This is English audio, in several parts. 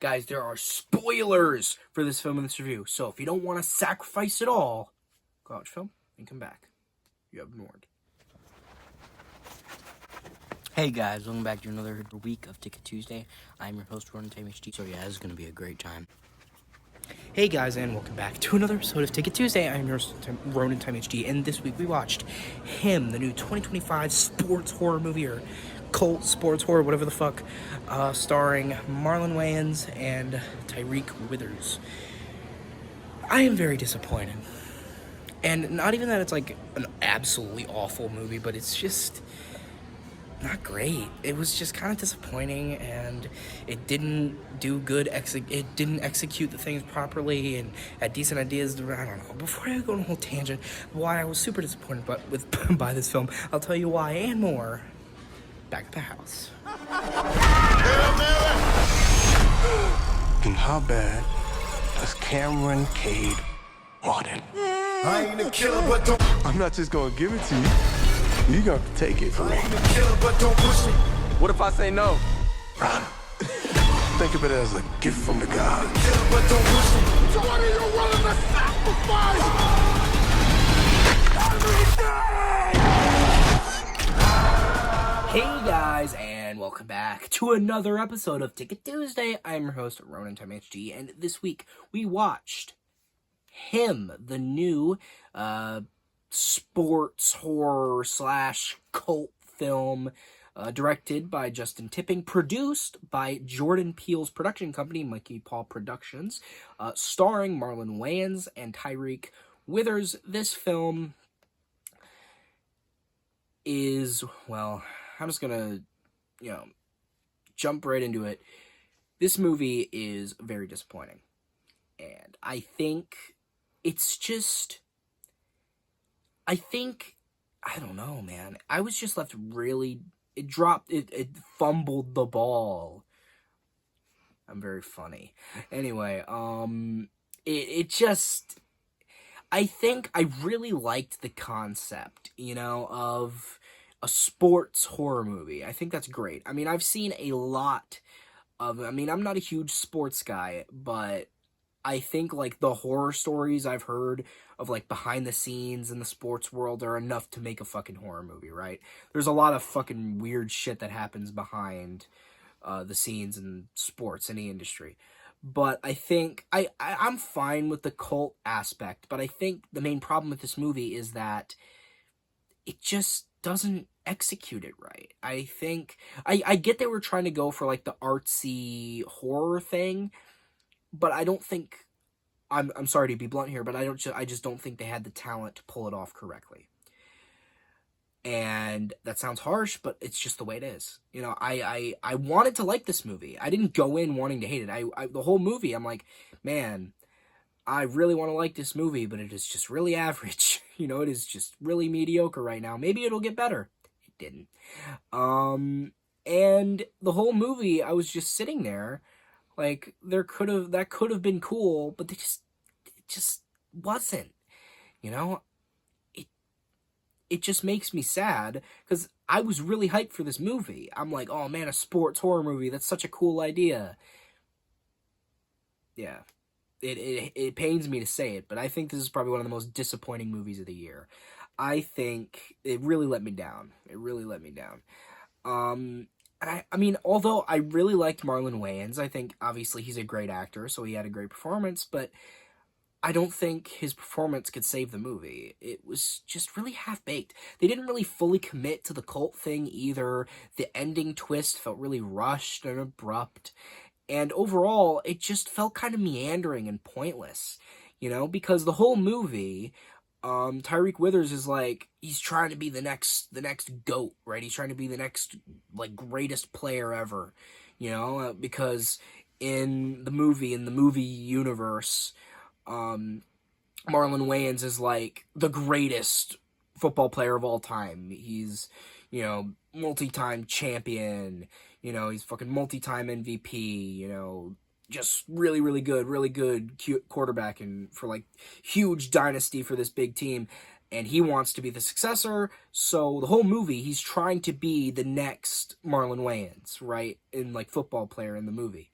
Guys, there are spoilers for this film in this review, so if you don't want to sacrifice it all, go watch film and come back. You have been warned. Hey guys, welcome back to another week of Ticket Tuesday. I'm your host, Ronan HD. So yeah, this is going to be a great time. Hey guys, and welcome back to another episode of Ticket Tuesday. I'm your host, Ronan HD, and this week we watched Him, the new 2025 sports horror movie, or cult sports horror, whatever the fuck, starring Marlon Wayans and Tyriq Withers. I am very disappointed. And not even that it's like an absolutely awful movie, but it's just not great. It was just kind of disappointing, and it didn't do good. It didn't execute the things properly, and had decent ideas. I don't know. Before I go on a whole tangent, why I was super disappointed, by this film, I'll tell you why and more. Back at the house. And how bad does Cameron Cade want it? I ain't a killer, but don't. I'm not just gonna give it to you. You got to take it from I me. ain't a killer, but don't push me. What if I say no? Run. Think of it as a gift from the gods. Killer, but don't push me. So what are you willing to sacrifice? Hey guys, and welcome back to another episode of Ticket Tuesday. I'm your host, Ronan HD, and this week we watched Him, the new sports horror / cult film, directed by Justin Tipping, produced by Jordan Peele's production company, Mikey Paul Productions, starring Marlon Wayans and Tyriq Withers. This film is, well, I'm just gonna, jump right into it. This movie is very disappointing, and I think it's just, I don't know, man. I was just left really, it fumbled the ball. I'm very funny. Anyway, it just, I think I really liked the concept, of a sports horror movie. I think that's great. I mean, I've seen a lot of, I'm not a huge sports guy, but I think, the horror stories I've heard of, behind the scenes in the sports world are enough to make a fucking horror movie, right? There's a lot of fucking weird shit that happens behind the scenes in sports, any industry. But I think, I'm fine with the cult aspect, but I think the main problem with this movie is that it just doesn't execute it right. I think, I get they were trying to go for, the artsy horror thing, but I don't think, I'm sorry to be blunt here, but I just don't think they had the talent to pull it off correctly. And that sounds harsh, but it's just the way it is. I wanted to like this movie. I didn't go in wanting to hate it. The whole movie, I'm like, man, I really want to like this movie, but it is just really average. It is just really mediocre right now. Maybe it'll get better. It didn't. And the whole movie, I was just sitting there, that could have been cool, but it just wasn't, It just makes me sad, because I was really hyped for this movie. I'm like, oh man, a sports horror movie, that's such a cool idea. Yeah, it pains me to say it, but I think this is probably one of the most disappointing movies of the year. I think it really let me down. I mean, although I really liked Marlon Wayans, I think obviously he's a great actor, so he had a great performance, but I don't think his performance could save the movie. It was just really half-baked. They didn't really fully commit to the cult thing either. The ending twist felt really rushed and abrupt, and overall, it just felt kind of meandering and pointless, because the whole movie, Tyriq Withers is he's trying to be the next GOAT, right? He's trying to be the next, greatest player ever, because in the movie universe, Marlon Wayans is, the greatest football player of all time. He's, multi-time champion, he's fucking multi-time MVP, just really, really good quarterback, and for, huge dynasty for this big team, and he wants to be the successor, so the whole movie, he's trying to be the next Marlon Wayans, right, in, football player in the movie.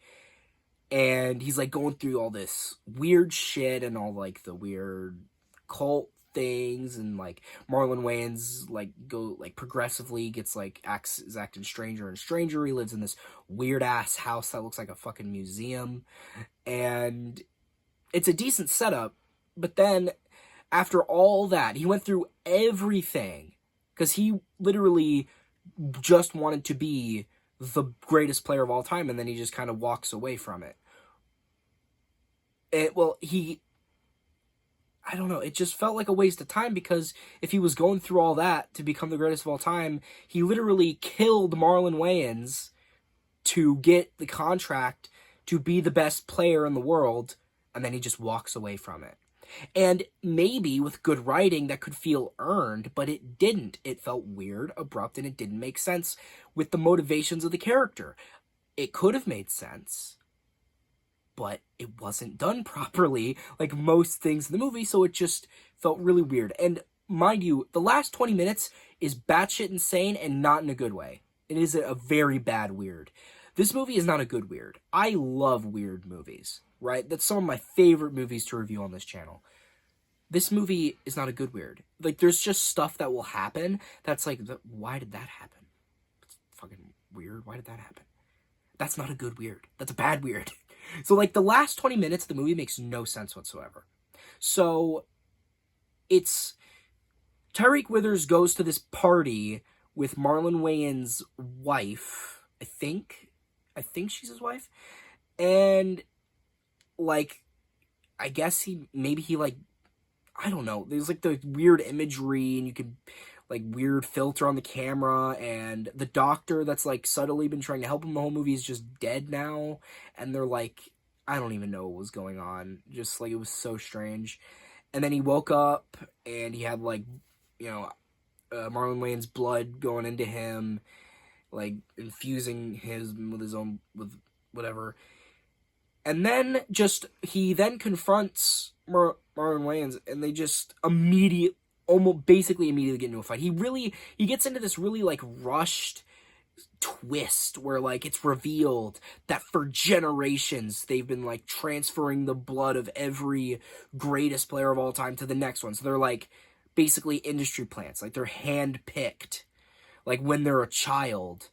and he's like going through all this weird shit and all like the weird cult things, and like Marlon Wayans like go like progressively gets like is acting stranger and stranger. He lives in this weird ass house that looks like a fucking museum, and it's a decent setup. But then after all that, he went through everything because he literally just wanted to be the greatest player of all time, and then he just kind of walks away from it. I don't know, it just felt like a waste of time, because if he was going through all that to become the greatest of all time, he literally killed Marlon Wayans to get the contract to be the best player in the world, and then he just walks away from it. And maybe with good writing that could feel earned, but it didn't. It felt weird, abrupt, and it didn't make sense with the motivations of the character. It could have made sense, but it wasn't done properly, like most things in the movie, so it just felt really weird. And mind you, the last 20 minutes is batshit insane, and not in a good way. It is a very bad weird. This movie is not a good weird. I love weird movies, right? That's some of my favorite movies to review on this channel. This movie is not a good weird. Like, there's just stuff that will happen that's like, why did that happen? It's fucking weird. Why did that happen? That's not a good weird. That's a bad weird. So, like, the last 20 minutes of the movie makes no sense whatsoever. So, it's Tyriq Withers goes to this party with Marlon Wayans' wife, I think she's his wife, and, like, I guess maybe he, like, I don't know, there's, like, the weird imagery, and you could, like, weird filter on the camera, and the doctor that's, like, subtly been trying to help him the whole movie is just dead now, and they're, like, I don't even know what was going on, just, like, it was so strange. And then he woke up, and he had, like, you know, Marlon Wayans' blood going into him, like, infusing with whatever. And then he then confronts Marlon Wayans, and they just basically immediately get into a fight. He gets into this really, like, rushed twist where, like, it's revealed that for generations they've been, like, transferring the blood of every greatest player of all time to the next one. So they're, like, basically industry plants. Like, they're hand-picked, like, when they're a child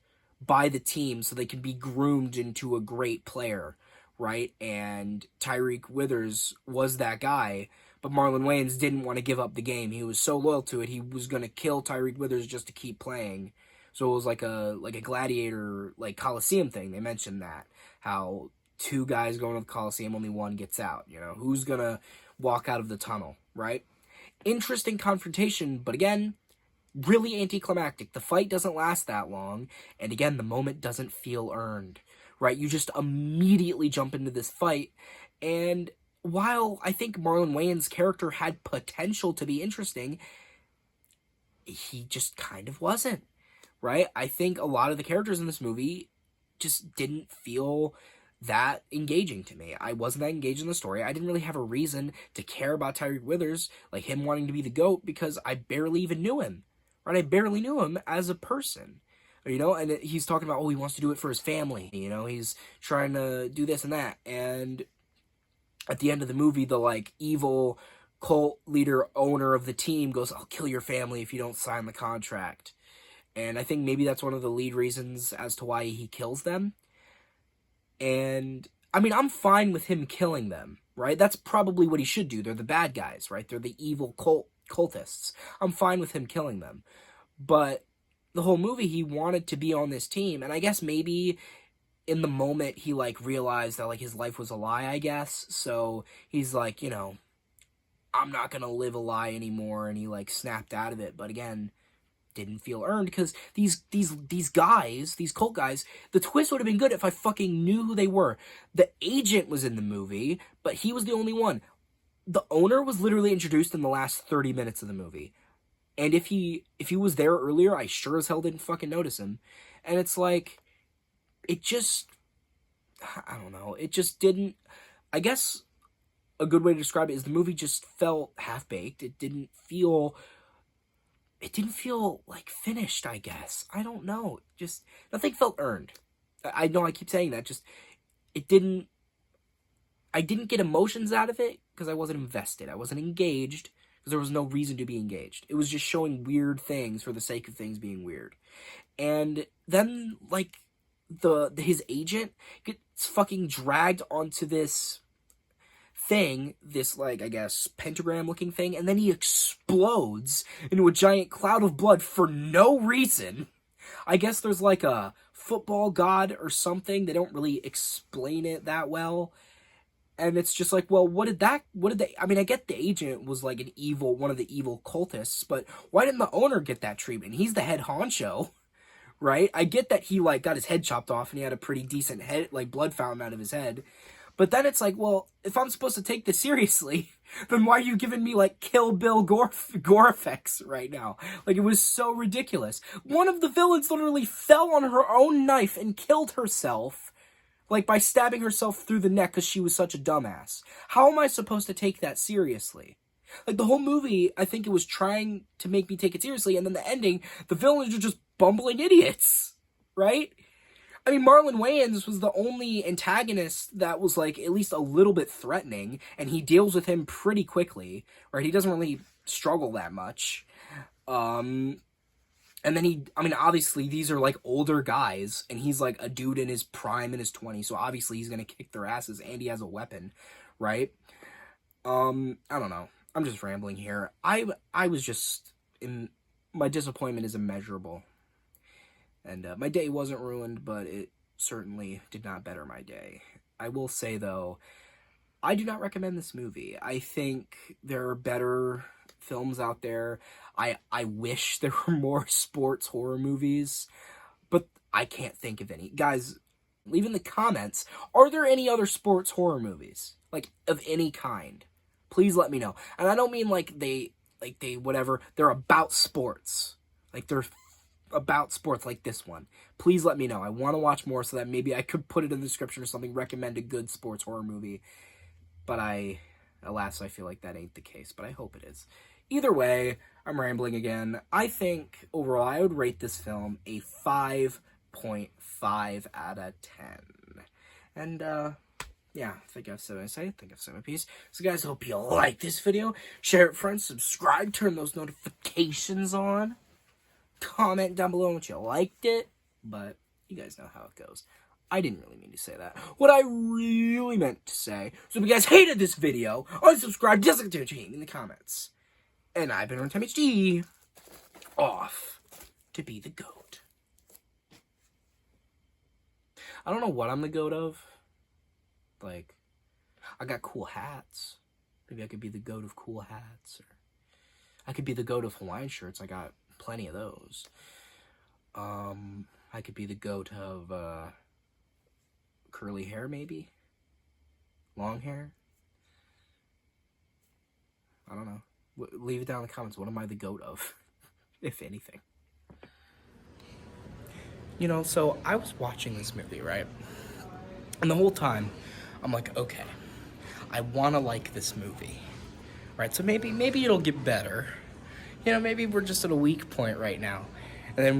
by the team so they can be groomed into a great player, right? And Tyriq Withers was that guy, but Marlon Wayans didn't want to give up the game. He was so loyal to it, he was going to kill Tyriq Withers just to keep playing. So it was like a gladiator, like, Coliseum thing. They mentioned that, how two guys going to the Coliseum, only one gets out. You know, who's going to walk out of the tunnel, right? Interesting confrontation, but again, really anticlimactic. The fight doesn't last that long, and again, the moment doesn't feel earned, right? You just immediately jump into this fight, and while I think Marlon Wayans' character had potential to be interesting, he just kind of wasn't, right? I think a lot of the characters in this movie just didn't feel that engaging to me. I wasn't that engaged in the story. I didn't really have a reason to care about Tyriq Withers, like him wanting to be the GOAT, because I barely even knew him, right? I barely knew him as a person, you know? And he's talking about, oh, he wants to do it for his family, you know? He's trying to do this and that. And at the end of the movie, the, like, evil cult leader owner of the team goes, I'll kill your family if you don't sign the contract. And I think maybe that's one of the lead reasons as to why he kills them. And, I mean, I'm fine with him killing them, right? That's probably what he should do. They're the bad guys, right? They're the evil cultists. I'm fine with him killing them. But the whole movie, he wanted to be on this team. And I guess maybe in the moment he, like, realized that, like, his life was a lie, I guess. So he's like, you know, I'm not gonna live a lie anymore. And he, like, snapped out of it. But again, didn't feel earned, because these guys, these cult guys, the twist would have been good if I fucking knew who they were. The agent was in the movie, but he was the only one. The owner was literally introduced in the last 30 minutes of the movie. And if he was there earlier, I sure as hell didn't fucking notice him. And it's like, it just, I don't know, it just didn't, I guess a good way to describe it is the movie just felt half-baked. It didn't feel like finished, I guess. I don't know. Just nothing felt earned. I know I keep saying that. Just it didn't I didn't get emotions out of it because I wasn't invested. I wasn't engaged because there was no reason to be engaged. It was just showing weird things for the sake of things being weird. And then, like, his agent gets fucking dragged onto this thing, this, like, I guess, pentagram-looking thing, and then he explodes into a giant cloud of blood for no reason. I guess there's, like, a football god or something. They don't really explain it that well. And it's just like, well, I mean, I get the agent was, like, one of the evil cultists, but why didn't the owner get that treatment? He's the head honcho, right? I get that he, like, got his head chopped off and he had a pretty decent head, like, blood fountain out of his head. But then it's like, well, if I'm supposed to take this seriously, then why are you giving me, like, Kill Bill gore effects right now? Like, it was so ridiculous. One of the villains literally fell on her own knife and killed herself, like, by stabbing herself through the neck because she was such a dumbass. How am I supposed to take that seriously? Like, the whole movie, I think it was trying to make me take it seriously, and then the ending, the villains are just bumbling idiots, right? I mean, Marlon Wayans was the only antagonist that was, like, at least a little bit threatening, and he deals with him pretty quickly, right? He doesn't really struggle that much. And then obviously, these are, like, older guys, and he's, like, a dude in his prime in his 20s, so obviously he's gonna kick their asses, and he has a weapon, right? I don't know. I'm just rambling here. I was just, my disappointment is immeasurable. And my day wasn't ruined, but it certainly did not better my day. I will say, though, I do not recommend this movie. I think there are better films out there. I wish there were more sports horror movies, but I can't think of any. Guys, leave in the comments, are there any other sports horror movies? Like, of any kind? Please let me know. And I don't mean they're about sports. Like, they're about sports like this one. Please let me know. I want to watch more so that maybe I could put it in the description or something, recommend a good sports horror movie. But alas, I feel like that ain't the case, but I hope it is. Either way, I'm rambling again. I think, overall, I would rate this film a 5.5 out of 10. And, yeah, I think I've said what I say. I think I've said my piece. So, guys, I hope you like this video. Share it with friends. Subscribe. Turn those notifications on. Comment down below what you liked it. But you guys know how it goes. I didn't really mean to say that. What I really meant to say. So, if you guys hated this video, unsubscribe, discontinue in the comments. And I've been Runtime HD. Off to be the GOAT. I don't know what I'm the GOAT of. Like, I got cool hats. Maybe I could be the GOAT of cool hats. Or I could be the GOAT of Hawaiian shirts. I got plenty of those. I could be the GOAT of curly hair, maybe. Long hair. I don't know. Leave it down in the comments. What am I the GOAT of? If anything. You know, so I was watching this movie, right? And the whole time, I'm like, okay, I want to like this movie, right? So maybe it'll get better. You know, maybe we're just at a weak point right now. And then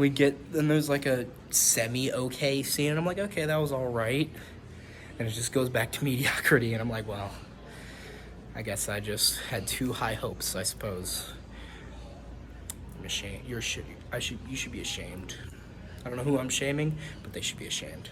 there's like a semi-okay scene, and I'm like, okay, that was all right. And it just goes back to mediocrity, and I'm like, well, I guess I just had too high hopes, I suppose. I'm ashamed. You should be ashamed. I don't know who I'm shaming, but they should be ashamed.